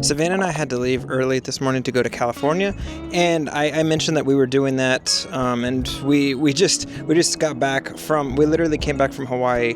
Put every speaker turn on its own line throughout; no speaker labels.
Savannah and I had to leave early this morning to go to California, and I mentioned that we were doing that, and we just got back from. We literally came back from Hawaii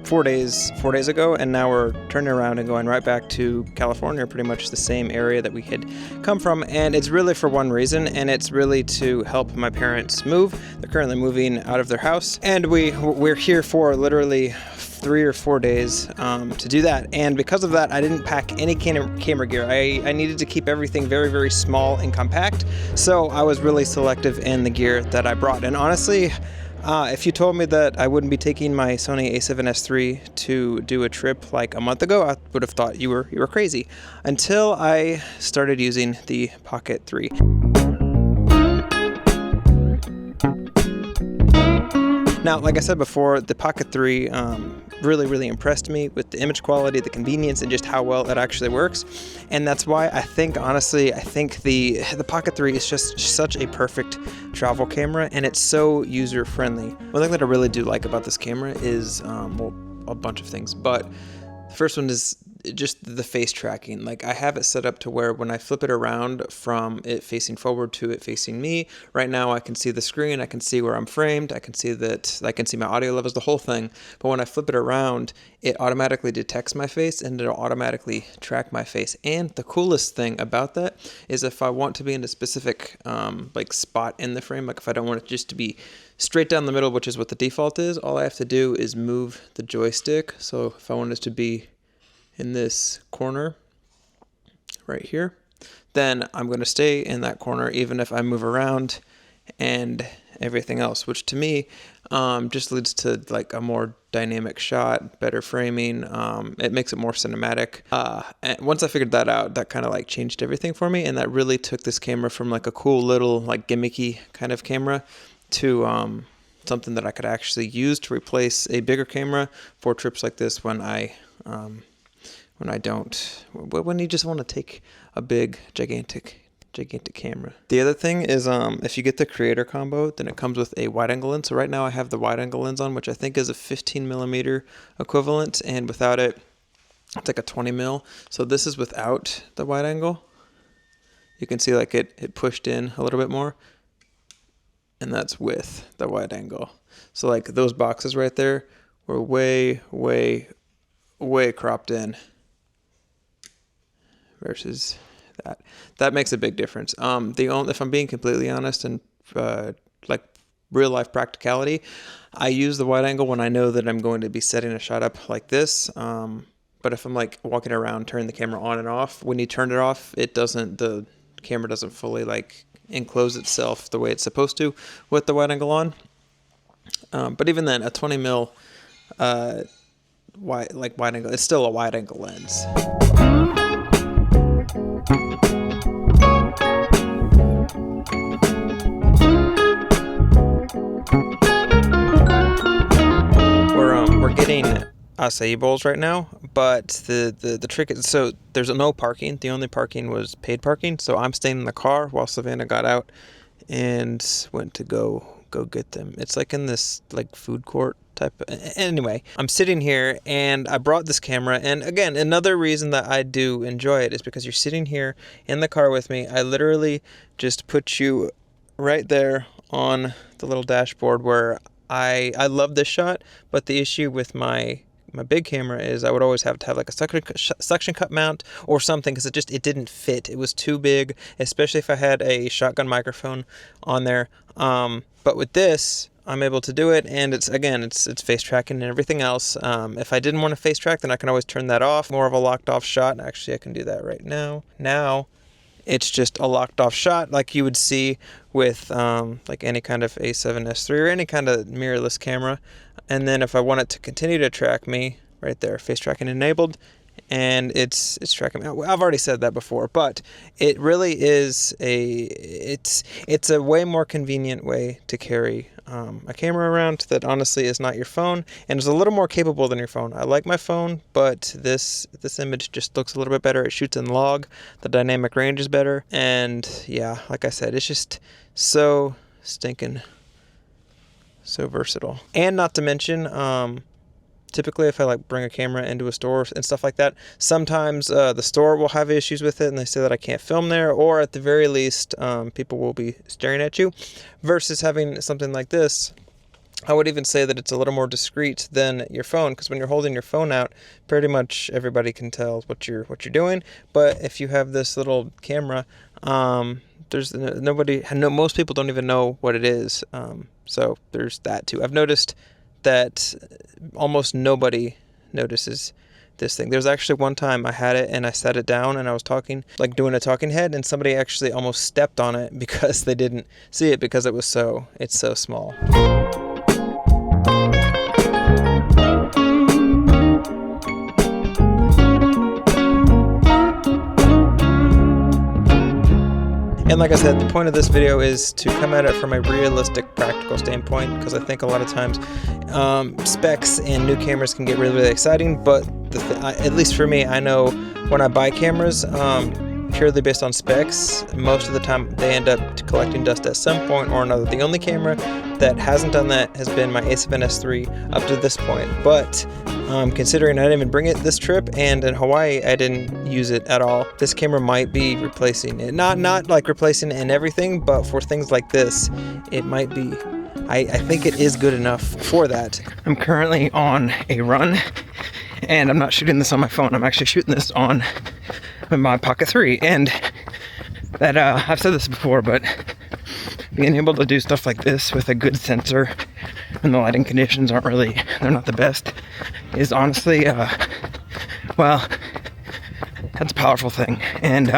4 days ago, and now we're turning around and going right back to California, pretty much the same area that we had come from. And it's really for one reason, and it's really to help my parents move. They're currently moving out of their house, and we're here for literally 3 or 4 days to do that. And because of that, I didn't pack any camera gear. I needed to keep everything very, very small and compact, so I was really selective in the gear that I brought. And honestly, if you told me that I wouldn't be taking my Sony a7S III to do a trip like a month ago, I would have thought you were crazy, until I started using the Pocket 3. Now, like I said before, the Pocket 3 really impressed me with the image quality, the convenience, and just how well it actually works. And that's why I think the Pocket 3 is just such a perfect travel camera, and it's so user friendly. One thing that I really do like about this camera is, well, a bunch of things, but the first one is just the face tracking. Like, I have it set up to where when I flip it around from it facing forward to it facing me, right now I can see the screen, I can see where I'm framed, I can see my audio levels, the whole thing. But when I flip it around, it automatically detects my face and it'll automatically track my face. And the coolest thing about that is if I want to be in a specific like spot in the frame, like if I don't want it just to be straight down the middle, which is what the default is, all I have to do is move the joystick. So if I want it to be in this corner right here, then I'm going to stay in that corner even if I move around and everything else, which to me just leads to like a more dynamic shot, better framing. It makes it more cinematic. And once I figured that out, that kind of like changed everything for me, and that really took this camera from like a cool little like gimmicky kind of camera to something that I could actually use to replace a bigger camera for trips like this when you just want to take a big, gigantic camera. The other thing is, if you get the creator combo, then it comes with a wide angle lens. So right now I have the wide angle lens on, which I think is a 15 millimeter equivalent, and without it, it's like a 20 mil. So this is without the wide angle. You can see like it pushed in a little bit more, and that's with the wide angle. So like those boxes right there were way cropped in versus that makes a big difference. If I'm being completely honest and like real life practicality, I use the wide angle when I know that I'm going to be setting a shot up like this. But if I'm like walking around, turning the camera on and off, when you turn it off, the camera doesn't fully like enclose itself the way it's supposed to with the wide angle on. But even then, a 20 mil wide angle, it's still a wide angle lens. We're getting acai bowls right now, but the trick is, so there's no parking. The only parking was paid parking, so I'm staying in the car while Savannah got out and went to go get them. It's like in this like food court type. Anyway, I'm sitting here and I brought this camera, and again, another reason that I do enjoy it is because you're sitting here in the car with me. I literally just put you right there on the little dashboard where I love this shot, but the issue with my big camera is I would always have to have like a suction cup mount or something, because it didn't fit. It was too big, especially if I had a shotgun microphone on there. But with this, I'm able to do it, and it's face tracking and everything else. If I didn't want to face track, then I can always turn that off. More of a locked off shot. Actually, I can do that right now. Now, it's just a locked off shot like you would see with like any kind of a7S III or any kind of mirrorless camera. And then if I want it to continue to track me, right there, face tracking enabled, and it's tracking me. I've already said that before, but it really is it's a way more convenient way to carry a camera around that honestly is not your phone and is a little more capable than your phone. I like my phone, but this image just looks a little bit better. It shoots in log, the dynamic range is better, and yeah, like I said, it's just so stinking so versatile. And not to mention, typically if I like bring a camera into a store and stuff like that, sometimes the store will have issues with it and they say that I can't film there, or at the very least people will be staring at you, versus having something like this. I would even say that it's a little more discreet than your phone, because when you're holding your phone out, pretty much everybody can tell what you're doing. But if you have this little camera, there's nobody. Most people don't even know what it is. So there's that too. I've noticed that almost nobody notices this thing. There's actually one time I had it and I set it down and I was talking, like doing a talking head, and somebody actually almost stepped on it because they didn't see it because it's so small. And like I said, the point of this video is to come at it from a realistic, practical standpoint, because I think a lot of times specs and new cameras can get really, really exciting, but at least for me, I know when I buy cameras, purely based on specs, most of the time they end up collecting dust at some point or another. The only camera that hasn't done that has been my A7S III up to this point, but considering I didn't even bring it this trip, and in Hawaii I didn't use it at all, this camera might be replacing it. Not like replacing it in everything, but for things like this, it might be. I think it is good enough for that. I'm currently on a run, and I'm not shooting this on my phone. I'm actually shooting this on my Pocket 3, and that I've said this before, but being able to do stuff like this with a good sensor when the lighting conditions they're not the best, is honestly, well, that's a powerful thing. And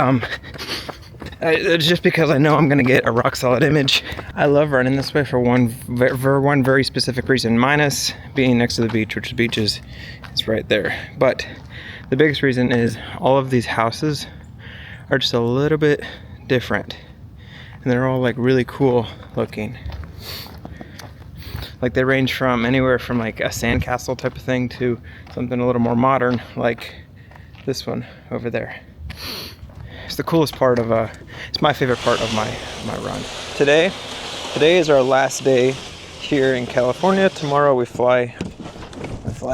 it's just because I know I'm gonna get a rock solid image. I love running this way for one very specific reason, minus being next to the beach, which the beach is right there. But the biggest reason is all of these houses are just a little bit different, and they're all like really cool looking. Like they range from anywhere from like a sandcastle type of thing to something a little more modern, like this one over there. It's the coolest part of it's my favorite part of my run. Today is our last day here in California. Tomorrow we fly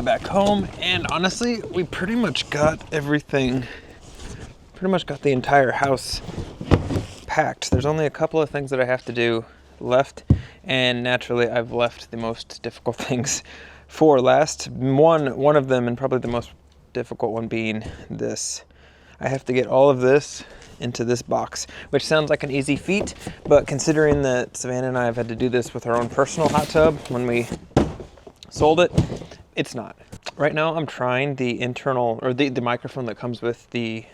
back home, and honestly, we pretty much got everything, got the entire house packed. There's only a couple of things that I have to do left, and naturally I've left the most difficult things for last. One of them, and probably the most difficult one, being this. I have to get all of this into this box, which sounds like an easy feat, but considering that Savannah and I have had to do this with our own personal hot tub when we sold it, it's not. Right now I'm trying the internal, or the microphone that comes with the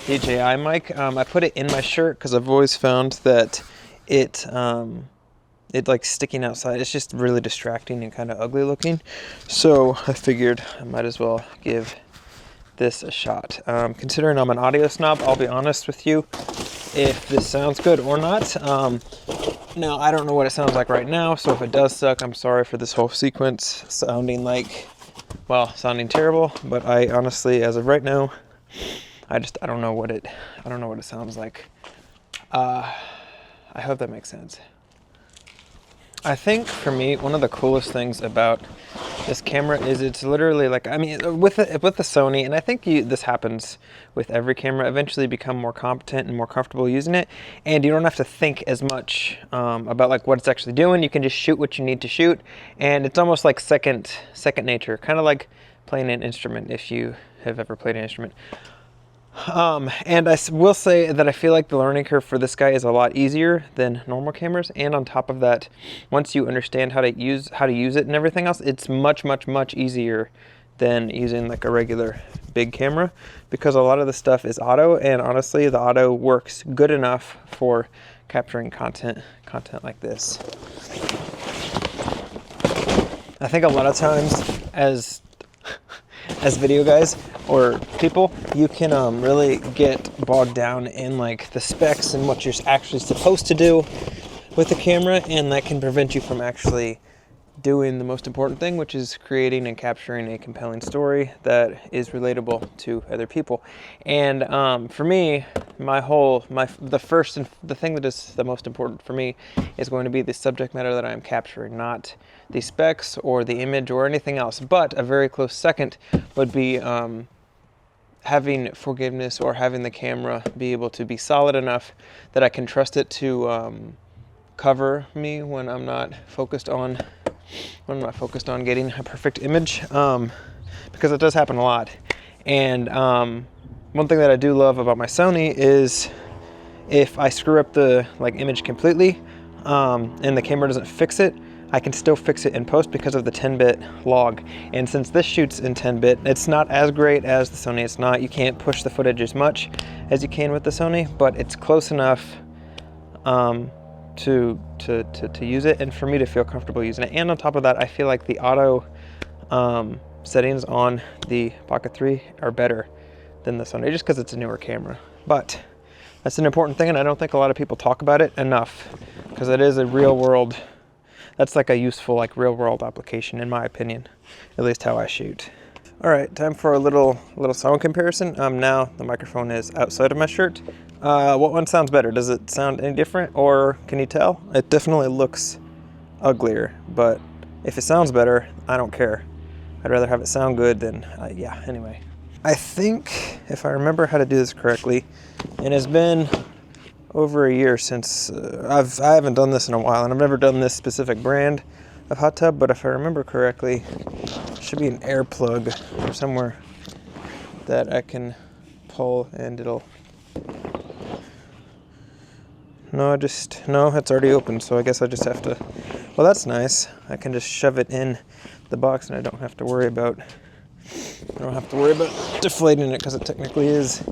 DJI mic. I put it in my shirt because I've always found that it like sticking outside, it's just really distracting and kind of ugly looking. So I figured I might as well give this a shot. Considering I'm an audio snob, I'll be honest with you if this sounds good or not. Now, I don't know what it sounds like right now, so if it does suck, I'm sorry for this whole sequence sounding terrible, but I honestly, as of right now, I don't know what it sounds like. I hope that makes sense. I think for me, one of the coolest things about this camera is it's literally like, I mean, with the Sony, and I think this happens with every camera, eventually you become more competent and more comfortable using it, and you don't have to think as much about like what it's actually doing. You can just shoot what you need to shoot, and it's almost like second nature, kind of like playing an instrument, if you have ever played an instrument. And I will say that I feel like the learning curve for this guy is a lot easier than normal cameras, and on top of that, once you understand how to use it and everything else, it's much easier than using like a regular big camera, because a lot of the stuff is auto, and honestly the auto works good enough for capturing content like this. I think a lot of times as video guys or people, you can really get bogged down in like the specs and what you're actually supposed to do with the camera, and that can prevent you from actually doing the most important thing, which is creating and capturing a compelling story that is relatable to other people. And for me, the thing that is the most important for me is going to be the subject matter that I am capturing, not the specs or the image or anything else. But a very close second would be having forgiveness, or having the camera be able to be solid enough that I can trust it to cover me when I'm not focused on getting a perfect image, because it does happen a lot. And one thing that I do love about my Sony is if I screw up the image completely and the camera doesn't fix it, I can still fix it in post because of the 10-bit log. And since this shoots in 10-bit, it's not as great as the Sony. You can't push the footage as much as you can with the Sony, but it's close enough to use it and for me to feel comfortable using it. And on top of that, I feel like the auto settings on the Pocket 3 are better than the Sony, just because it's a newer camera. But that's an important thing, and I don't think a lot of people talk about it enough, because it is a real world, that's like a useful real world application in my opinion, at least how I shoot. All right, time for a little sound comparison. Now the microphone is outside of my shirt. What one sounds better? Does it sound any different, or can you tell? It definitely looks uglier, but if it sounds better, I don't care. I'd rather have it sound good than, yeah, anyway. I think, if I remember how to do this correctly, and it's been over a year since, I haven't done this in a while, and I've never done this specific brand of hot tub, but if I remember correctly, there should be an air plug or somewhere that I can pull and it'll, no, it's already open, so I guess I just have to, well, that's nice. I can just shove it in the box and I don't have to worry about deflating it, because it technically is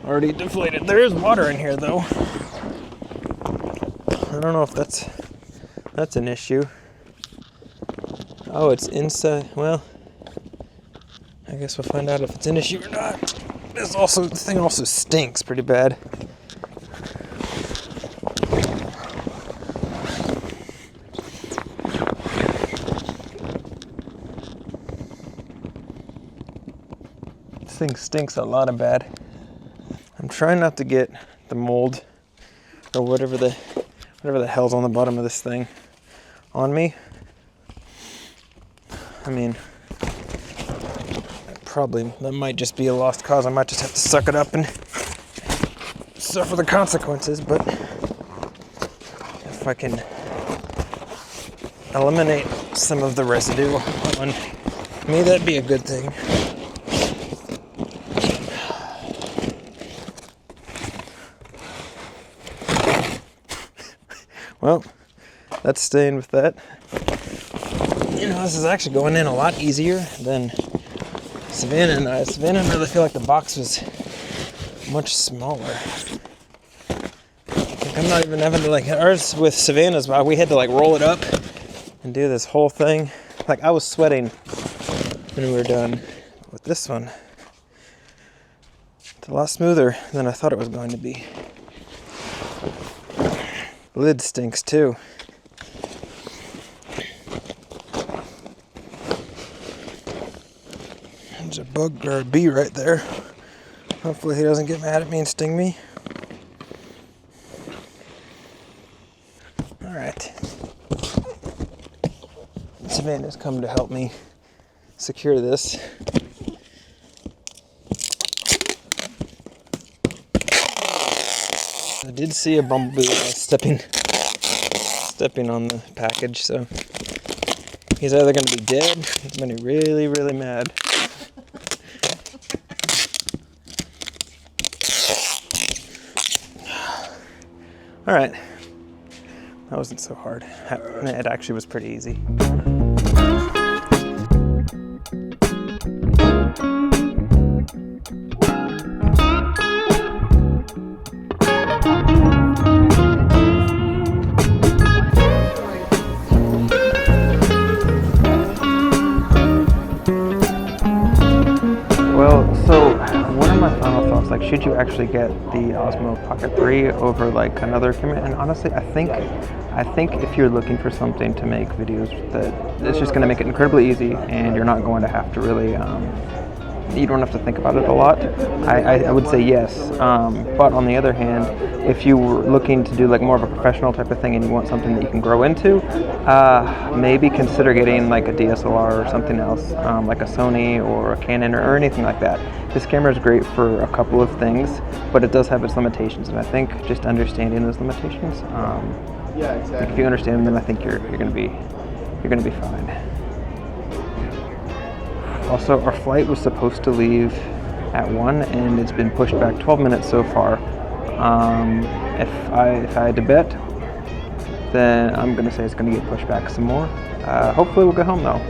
already deflated. There is water in here though. I don't know if that's an issue. Oh, it's inside. Well, I guess we'll find out if it's an issue or not. The thing also stinks pretty bad. This thing stinks a lot of bad. I'm trying not to get the mold or whatever the hell's on the bottom of this thing on me. I mean, that might just be a lost cause. I might just have to suck it up and suffer the consequences, but if I can eliminate some of the residue on me, that'd be a good thing. Well, that's staying with that. You know, this is actually going in a lot easier than Savannah and I. Savannah and I really feel like the box was much smaller. I'm not even having to ours with Savannah's, we had to roll it up and do this whole thing. I was sweating when we were done. With this one, it's a lot smoother than I thought it was going to be. The lid stinks too. There's a bug or a bee right there. Hopefully he doesn't get mad at me and sting me. Alright. Savannah's come to help me secure this. I did see a bumblebee stepping on the package, so he's either going to be dead, he's going to be really, really mad. Alright, that wasn't so hard. It actually was pretty easy. So one of my final thoughts, should you actually get the Osmo Pocket 3 over another camera? And honestly, I think if you're looking for something to make videos that it's just going to make it incredibly easy, and you're not going to have to really you don't have to think about it a lot. I would say yes. But on the other hand, if you were looking to do like more of a professional type of thing and you want something that you can grow into, maybe consider getting like a DSLR or something else, like a Sony or a Canon or anything like that. This camera is great for a couple of things, but it does have its limitations, and I think just understanding those limitations, like if you understand them, then I think you're gonna be fine. Also, our flight was supposed to leave at 1, and it's been pushed back 12 minutes so far. If I had to bet, then I'm gonna say it's gonna get pushed back some more. Hopefully we'll get home though.